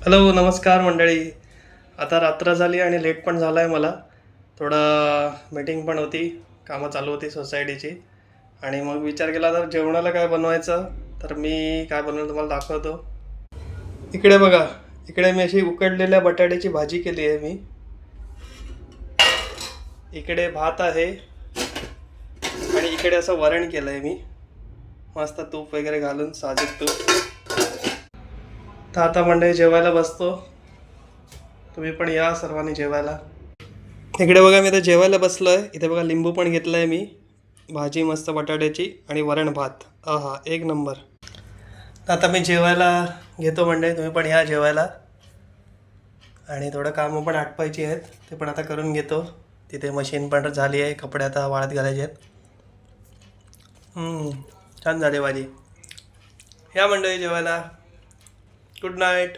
Hello नमस्कार मंडळी. आता रात्र झाली आणि लेट पण झाला आहे मला. थोडं मीटिंग पण होती, कामं चालू होती सोसायटीची. आणि मग विचार केला तर जेवणाला काय बनवायचं. तर मी काय बनवलं तुम्हाला दाखवतो. इकडे बघा, इकडे मी अशी उकडलेल्या बटाट्याची भाजी केली आहे मी. इकडे भात आहे आणि इकडे असं वरण केलं आहे मी, मस्त तूप वगैरे घालून, साजूक तूप. तर आता मंडळी जेवायला बसतो. तुम्ही पण या सर्वांनी जेवायला. इकडे बघा मी आता जेवायला बसलो आहे. इथे बघा लिंबू पण घेतलं आहे मी, भाजी मस्त बटाट्याची आणि वरण भात. आहा एक नंबर. तर आता मी जेवायला घेतो मंडळी, तुम्ही पण या जेवायला. आणि थोडं कामं पण आटपायची आहेत, ते पण आता करून घेतो. तिथे मशीन पण झाली आहे, कपडे आता वाळत घालायचे आहेत. छान झाली भाजी. या मंडळी जेवायला. Good night.